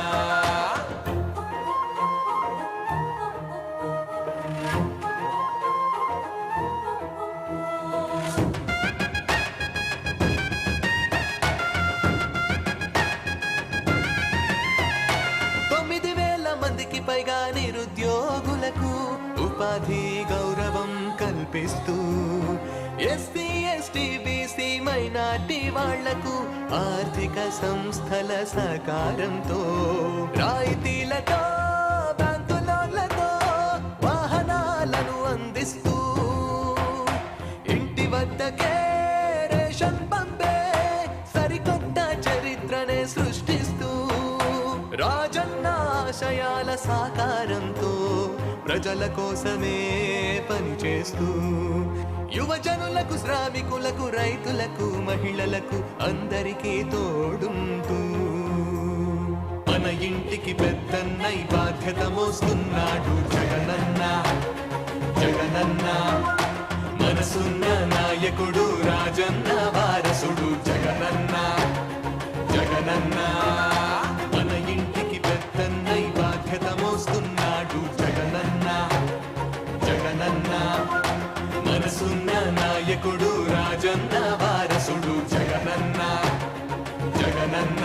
పైగా నిరుద్యోగులకు ఉపాధి గౌరవం కల్పిస్తూ, ఎస్సీ ఎస్టీ బీసీ మైనార్టీ వాళ్లకు ఆర్థిక సంస్థల సహకారంతో, రాయితీలతో బ్యాంకు లోన్లతో వాహనాలను అందిస్తూ, ఇంటి వద్దకే రేషన్ పంపే సరికొత్త చరిత్రనే సృష్టిస్తూ, రాజన్న ఆశయాల సాకారంతో ప్రజల కోసమే పనిచేస్తూ యువజనులకు, శ్రామికులకు, రైతులకు, మహిళలకు అందరికీ తోడుంటూ మన ఇంటికి పెద్దన్నై బాధ్యత మోస్తున్నాడు జగనన్న. జగనన్న మనసున్న నాయకుడు, రాజన్న వారసుడు జగనన్న. జగనన్న మన ఇంటికి పెద్దన్నై బాధ్యత మోస్తున్నాడు జగనన్న. జగనన్న మనసున్న నాయకుడు, రాజన్న వారసుడు జగనన్న. జగనన్న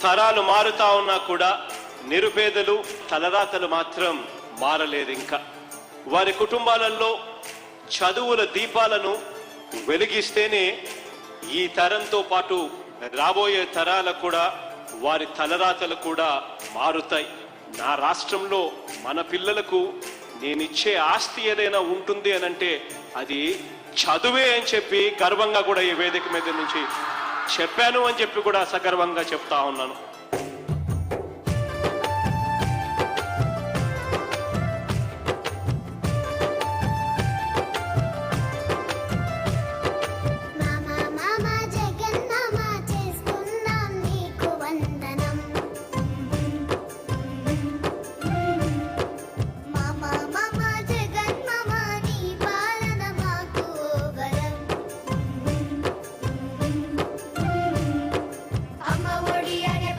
తరాలు మారుతా ఉన్నా కూడా నిరుపేదలు తలరాతలు మాత్రం మారలేదు. ఇంకా వారి కుటుంబాలలో చదువుల దీపాలను వెలిగిస్తేనే ఈ తరంతో పాటు రాబోయే తరాలకు కూడా వారి తలరాతలు కూడా మారుతాయి. నా రాష్ట్రంలో మన పిల్లలకు నేనిచ్చే ఆస్తి ఏదైనా ఉంటుంది అనంటే అది చదువే అని చెప్పి గర్వంగా కూడా ఈ వేదిక మీద నుంచి చెప్పాను అని చెప్పి కూడా సగర్వంగా చెప్తా ఉన్నాను.
అమ్మ ఒడి అనే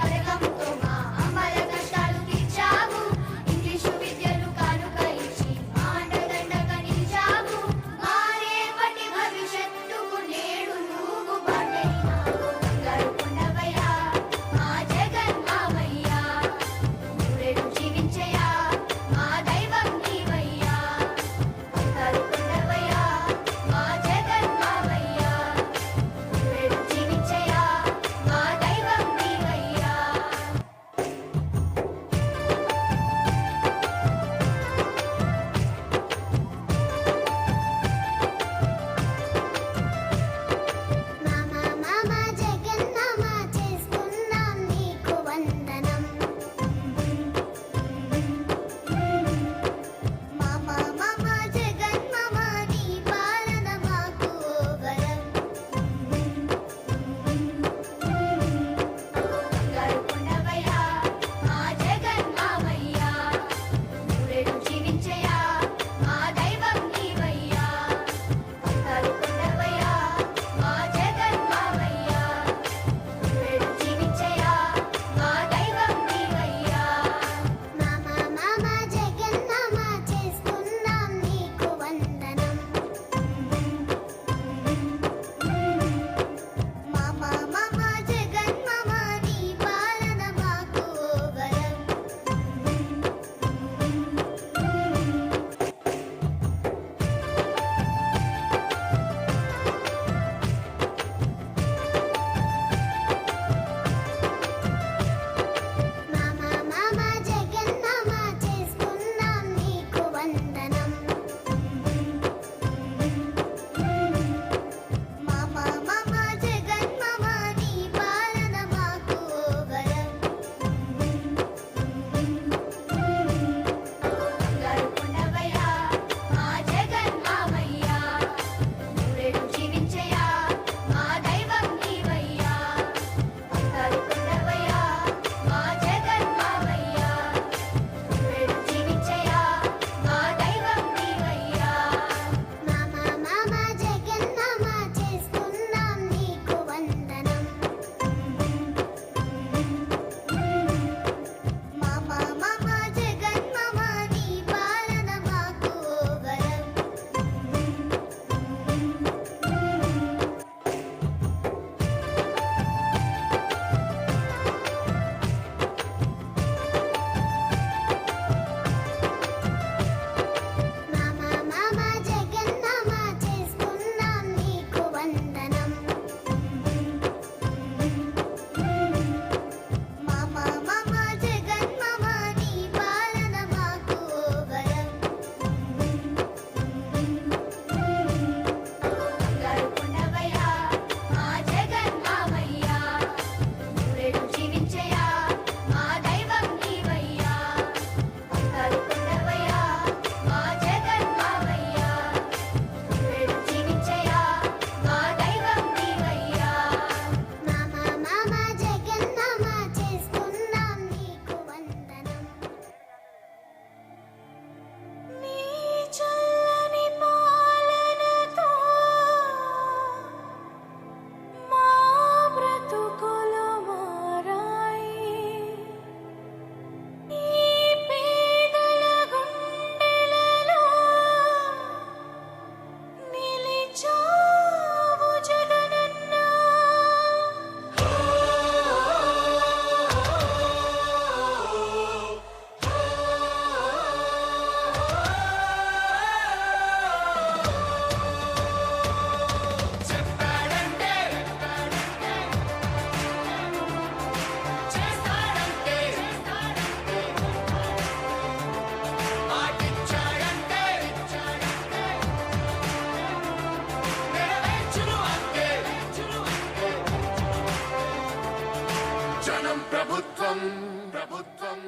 ప్రభుత్వం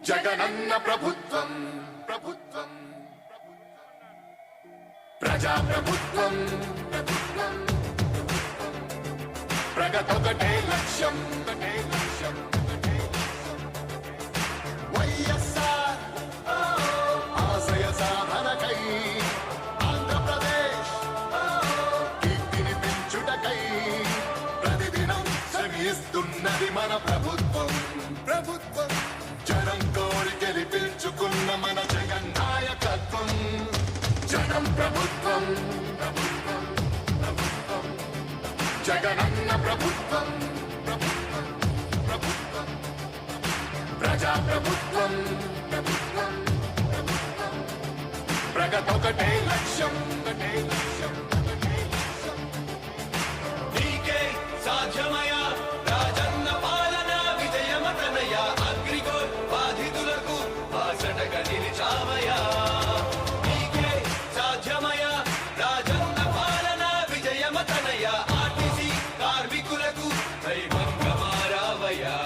జగనన్న ప్రభుత్వం ప్రభుత్వం ప్రజా ప్రభుత్వం ప్రభుత్వం ప్రగతొకటే లక్ష్యం ఒకటే లక్ష్యం వైఎస్ఆర్ ఆశయ సాధనకై ఆంధ్రప్రదేశ్ కీర్తిని పెంచుటకై ప్రతిదినం శ్రమిస్తున్నది మన ప్రభుత్వం ప్రభుత్వం జనం కోరి గెలిపించుకున్న మన జగన్ నాయకత్వం జనం ప్రభుత్వం ప్రభుత్వం ప్రభుత్వం జగనన్న ప్రభుత్వం ప్రభుత్వం ప్రభుత్వం ప్రజా ప్రభుత్వం ప్రభుత్వం ప్రభుత్వం ప్రగతొకటే లక్ష్యం ఒకటే లక్ష్యం ఒకటే లక్ష్యం
నీకే సాధ్యమయ రాజన్న పాలన విజయమతనయ అగ్రిగోల్ బాధితులకు బాసటగా నిలిచామయా నీకే సాధ్యమయ రాజన్న పాలన విజయమతనయ ఆర్టీసీ కార్మికులకు దైవంగా మారావయా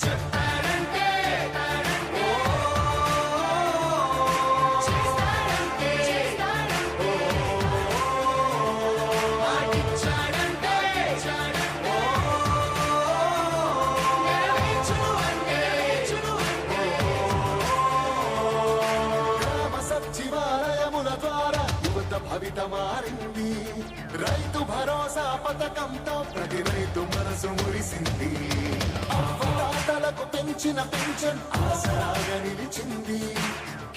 చెప్పారంటే చేస్తారంటే మాటిచ్చాడంటే నెరవేర్చును అంటే
గ్రామ సచివాలయముల ద్వారా యువత భవిత మారింది రైతు భరోసా పథకంతో ప్రతి రైతు మనసు మురిసింది అవ్వదాతలకు పెంచిన పెన్షన్ ఆసరాగా నిలిచింది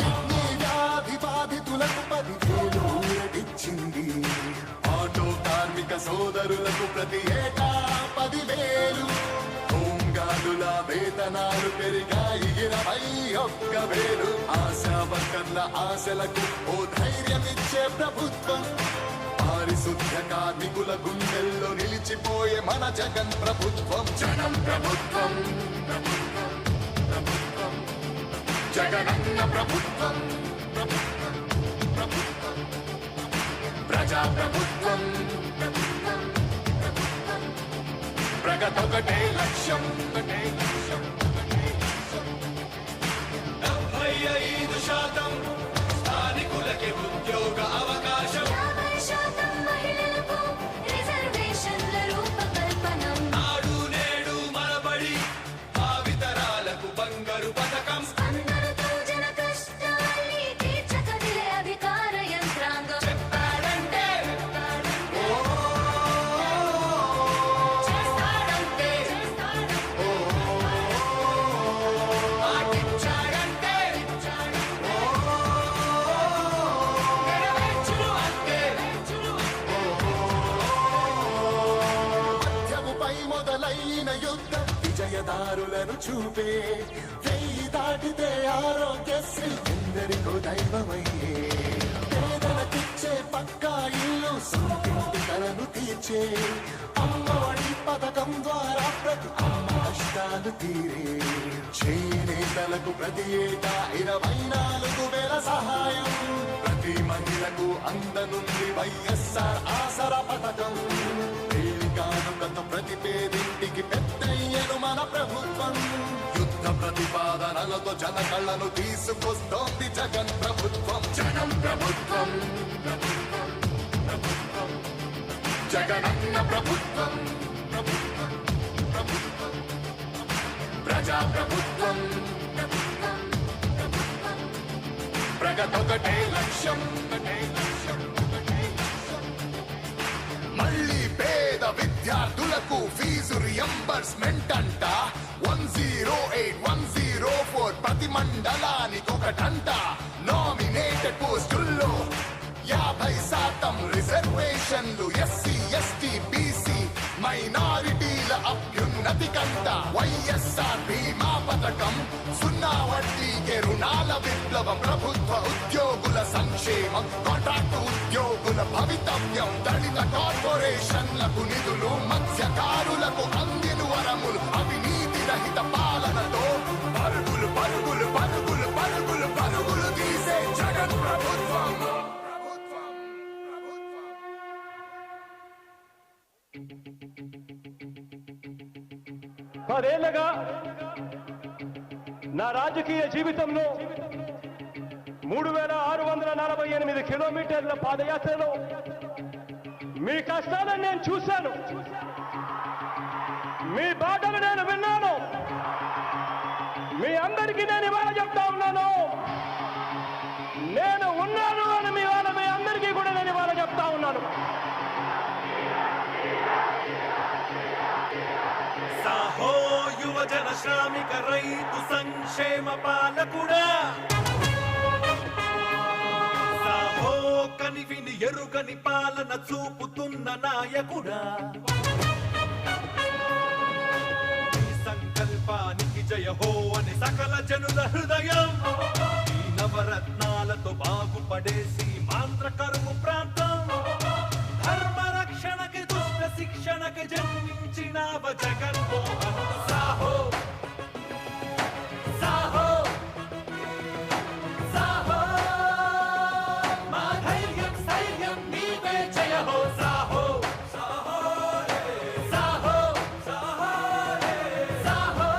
కిడ్నీ వ్యాధి బాధితులకు 10,000 ఊరటిచ్చింది ఆటో కార్మిక సోదరులకు ప్రతి ఏటా 10,000 హోంగార్డుల వేతనాలు పెరిగాయి 21,000 ఆశా వర్కర్ల ఆశలకు ఓ ధైర్యమిచ్చే ప్రభుత్వం పారిశుద్ధ్య కార్మికుల గుండెల్లో నిలిచిపోయే మన జగన్ ప్రభుత్వం జనం ప్రభుత్వం ప్రభుత్వం ప్రభుత్వం జగనన్న ప్రభుత్వం ప్రభుత్వం ప్రభుత్వం ప్రజా ప్రభుత్వం ప్రభుత్వం ప్రభుత్వం ప్రగతొకటే లక్ష్యం ఒకటే లక్ష్యం ఒకటే లక్ష్యం
75% స్థానికులకి ఉద్యోగ అవకాశం
50% మహిళలకు రిజర్వేషన్ల రూపకల్పనం
నాడు నేడు మనబడి భావితరాలకు బంగారు పథకం
అందరితో జన కష్టాల్ని తీర్చకదిలే అధికార యంత్రాంగం చెప్పారంటే చేస్తాడంటే మాటిచ్చాడంటే నెరవేర్చును అంటే
మధ్యముపై మొదలైన యుద్ధం విజయదారులను చూపే వెయ్యి దాటితే ఆరోగ్యశ్రీ ఎందరికో దైవమయ్యే పేదలకిచ్చే పక్కా ఇల్లు సొంతింటి కలను తీర్చే అమ్మఒడి పథకం ద్వారా ప్రతి అమ్మ కష్టాలు తీరే చేనేతలకు ప్రతి ఏటా 24,000 సహాయం ప్రతి మహిళకు అందనుంది వైఎస్ఆర్ ఆసరా పథకం కానుకతో ప్రతి పేదింటికి పెద్దయ్యను మన ప్రభుత్వం యుద్ధ ప్రతిపాదనలతో జన కళ్ళను తీసుకొస్తోంది జగన్ ప్రభుత్వం జనం ప్రభుత్వం ప్రభుత్వం ప్రభుత్వం జగనన్న ప్రభుత్వం ప్రభుత్వం ప్రభుత్వం ప్రజా ప్రభుత్వం ప్రభుత్వం ప్రభుత్వం ప్రగతొకటే లక్ష్యం ఒకటే లక్ష్యం ఒకటే లక్ష్యం మళ్ళీ పేద విద్యార్థులకు ఫీజు రియంబర్స్మెంట్ అంట 108-104 ప్రతి మండలానికి ఒకటంట నామినేటెడ్ పోస్టుల్లో 50% రిజర్వేషన్లు ఎస్సీ ఎస్టీ బీసీ మైనారిటీల అభ్యున్నతి కంట వైఎస్ఆర్ బీమా పథకం 0 వడ్డీకే రుణాల విప్లవం ప్రభుత్వ ఉద్యోగుల సంక్షేమం కాంట్రాక్ట్ ఉద్యోగుల భవితవ్యం దళిత కార్పొరేషన్లకు నిధులు మత్స్యకారులకు అందిన వరములు అవినీతి రహిత పాలనతో పరుగులు పరుగులు పరుగులు పరుగులు పరుగులు తీసే జగన్ ప్రభుత్వం ప్రభుత్వం ప్రభుత్వం
10 ఏళ్లుగా నా రాజకీయ జీవితంలో 3648 కిలోమీటర్ల పాదయాత్రలో మీ కష్టాలను నేను చూశాను, మీ బాధలు నేను విన్నాను. మీ అందరికీ నేను ఇవాళ చెప్తా ఉన్నాను, నేను ఉన్నాను అని మీ అందరికీ కూడా నేను ఇవాళ చెప్తా ఉన్నాను.
సాహో యువజన శ్రామిక రైతు సంక్షేమ పాలకుడా, సాహో కనివిని ఎరుగని పాలన చూపుతున్న నాయకుడా, ఈ సంకల్పానికి జయ హో అని సకల జనుల హృదయం, ఈ నవరత్నాలతో బాగుపడేసి మాంత్ర కరువు ప్రాంతం, ధర్మ రక్షణకి దుష్ట శిక్షణకి జన్మించినావ జగన్మోహన్. సాహో సాహో సాహో మా ధైర్యం స్థైర్యం నీవే జయ హో. సాహో సాహో సాహో సాహో సాహో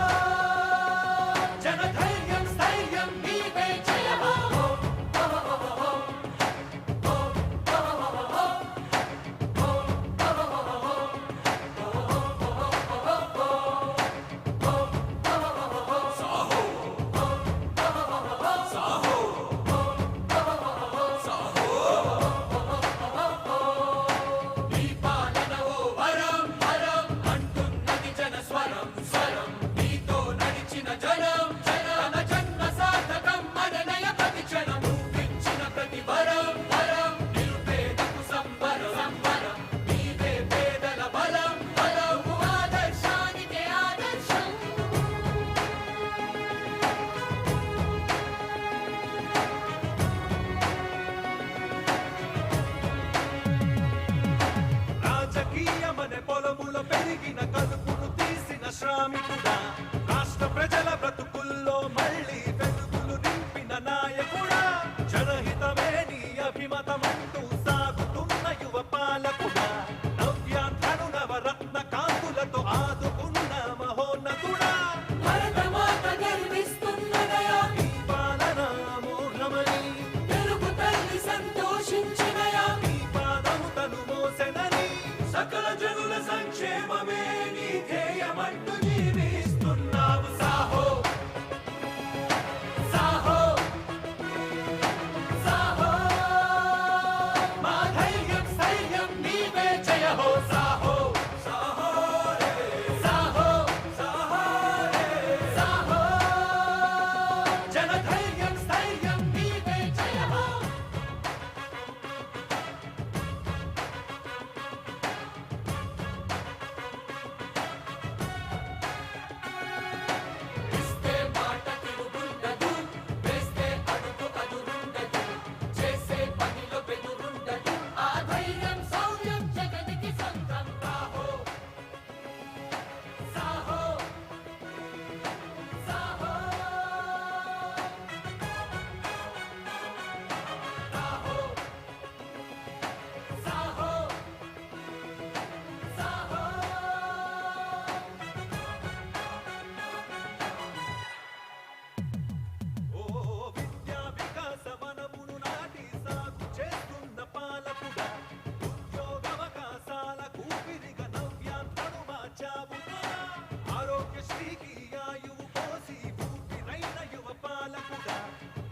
జన ధైర్యం స్థైర్యం నీవే జయ హో. నీ పాలన ఓ వరం వరం అంటున్నది జన స్వరం స్వరం, నీతో నడిచిన జనం జన జన్మ సార్థకం మననయ ప్రతి క్షణం, నువ్విచ్చిన ప్రతి వరం వరం నిరుపేదకు సంబరం సంబరం, నీవే పేదల బలం బలం,
ఆదర్శానికే ఆదర్శం
రాజకీయమనే పొలముల పెరిగిన కలుపును తీసిన శ్రామికుడా, రాష్ట్ర ప్రజల బ్రతుకుల్లో మళ్ళీ వెలుగులు నింపిన నాయకుడా, జనహితమే నీ అభిమతమంటూ సాగుతున్న యువ పాలకుడా, నవ్యాంధ్రను నవరత్న కాంతులతో ఆదుకున్న మహోన్నతుడా,
భరతమాత గర్విస్తున్నదయా,
నీ పాలన మోహమని
తెలుగు తల్లి సంతోషించినయా,
నీ పాదము తను మోసెనని, సకల జనుల సంక్షేమమే నీ ధ్యేయమంటూ జీవిస్తున్నావు. సాహో సాహో సాహో మా ధైర్యం స్థైర్యం నీవే జయ హో. సాహో సాహో సాహో సాహో సాహో జన ధైర్యం స్థైర్యం నీవే జయ హో. ఇస్తే మాట తిరుగుండదు, వేస్తే అడుగు అదురుండదు, చేసే పనిలో బెదురుండదు,
ఆ ధైర్యం శౌర్యం జగతికి సొంతం.
సాహో సాహో సాహో సాహో సాహో సాహో ఓ విద్యా వికాస వనమును నాటి సాగు చేస్తున్న పాలకుడా, ఉద్యోగవకాశాల కూపిరిగా నవ్యాంధ్రను మార్చావుగా, ఆరోగ్యశ్రీకి ఆయువు పోసి ఊపిరైన యువ పాలకుడా,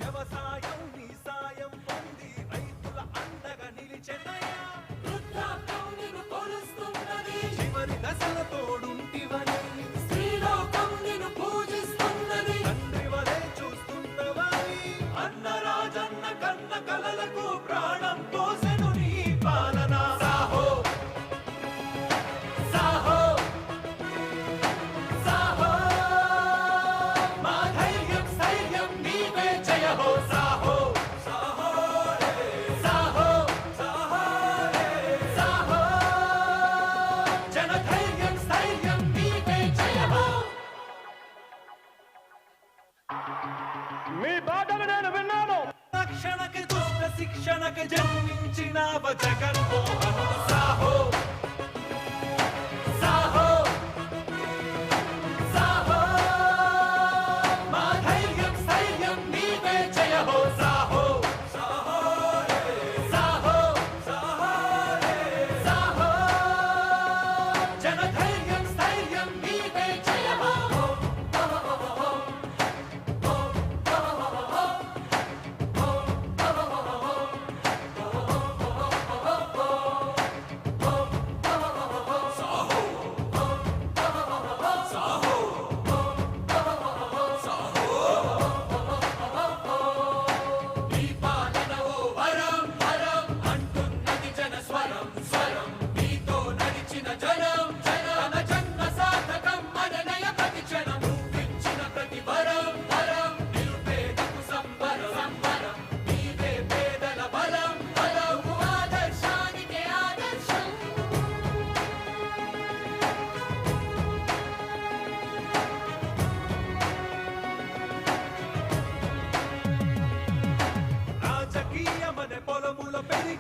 వ్యవసాయం నీ సాయం పొంది రైతుల అండగా నిలిచెనయ్యా,
వృద్ధాప్యం నిన్ను కొలుస్తున్నది,
చివరి దశల తోడుంటివని,
స్త్రీలోకం నిన్ను పూజిస్తున్నది,
తండ్రి వలె చూస్తున్నవని, అన్న రాజన్న కన్న కలలకు ప్రాణం పోసెను నీ పాలన. సాహో సాహో సాహో మా ధైర్యం స్థైర్యం నీవే జయ హో. సాహో సాహో సాహో సాహో సాహో జన ధైర్యం స్థైర్యం నీవే జయ హో.
మీ బాధలు నేను విన్నాను,
రక్షణకి దుష్ట శిక్షణకి జన్మించినావ జగన్మోహన్. సాహో సాహో సాహో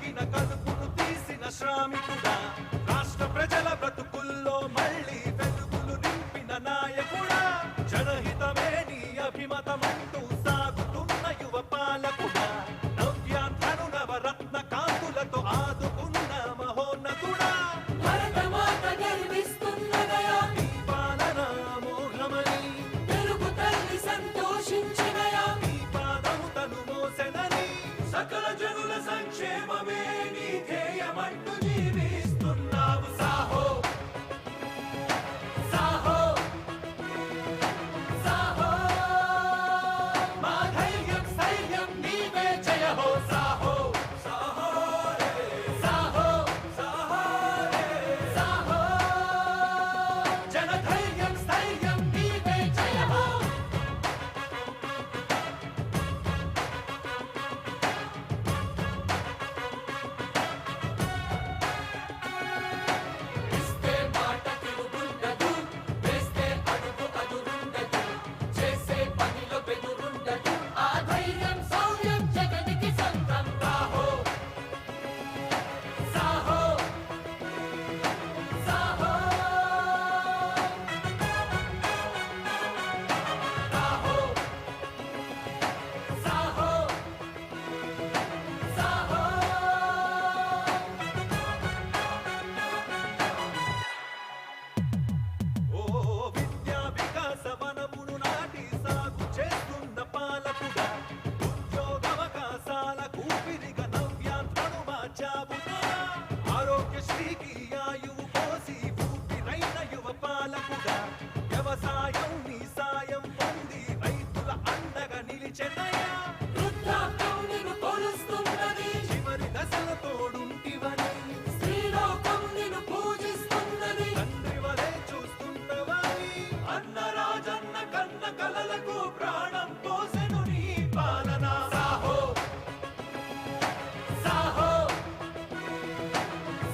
కమ్మిన కడుపును తీసిన శ్రామికుడా, రాష్ట్ర ప్రజల బ్రతుకుల్లో మళ్ళీ వెలుగులు నింపిన నాయకుడా, జనహితమే నీ అభిమతమంటూ సాగుతున్న యువ పాలకుడా, నవ్యాంధ్రను నవరత్న కాంతులతో ఆదుకున్న మహోన్నతుడా,
భరతమాత గర్విస్తున్నదయా,
నీ పాలన మోఘమని
తెలుగు తల్లి సంతోషించినయా,
నీ పాదము తను మోసెనని,
సకల జనుల సంక్షేమమే నీ ధ్యేయమంటూ జీవిస్తున్నావు. సాహో సాహో సాహో, మా ధైర్యం స్థైర్యం నీవే జయ హో. సాహో సాహో రే సాహో సాహో రే సాహో, జన ధైర్యం స్థైర్యం నీవే జయ హో. ఇస్తే మాట తిరుగుండదు, వేస్తే అడుగు అదురుండదు, చేసే పనిలో బెదురుండదు, ఆ ధైర్యం శౌర్యం జగనికి సొంతం. సాహో సాహో సాహో సాహో సాహో సాహో.
ఓ విద్యా వికాస వనమును నాటి సాగు చేస్తున్న పాలకుడా, ఉద్యోగవకాశాల కూపిరిగా నవ్యాంధ్రను మార్చావుగా, ఆరోగ్యశ్రీకి ఆయువు పోసి ఊపిరైన యువ పాలకుడా, వ్యవసాయం నీ సాయం పొంది రైతుల అండగా నిలిచెనయా,
వృద్ధాప్యం నిన్ను కొలుస్తున్నది,
చివరి దశల తోడుంటివని,
స్త్రీలోకం నిన్ను పూజిస్తున్నది,
తండ్రి వలె చూస్తున్నవని,
అన్న రాజన్న కన్న కలలకు ప్రాణం పోసెను నీ పాలన. సాహో సాహో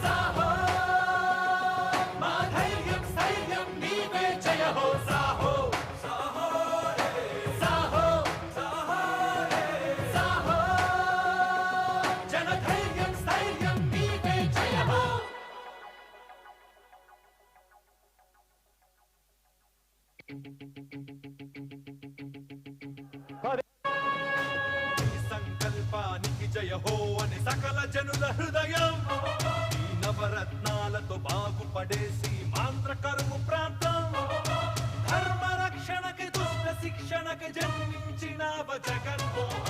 సాహో, మా ధైర్యం స్థైర్యం నీవే జయ హో. సాహో సాహో రే సాహో సాహో రే సాహో, జన ధైర్యం స్థైర్యం నీవే జయ హో.
ఈ సంకల్పానికి జయ హో అని సకల జనుల హృదయం, ఈ నవరత్నాలతో బాగుపడేసి మాంత్ర కరువు ప్రాంతం, ధర్మ రక్షణకి దుష్ట శిక్షణకి జన్మించిన జగన్మోహన్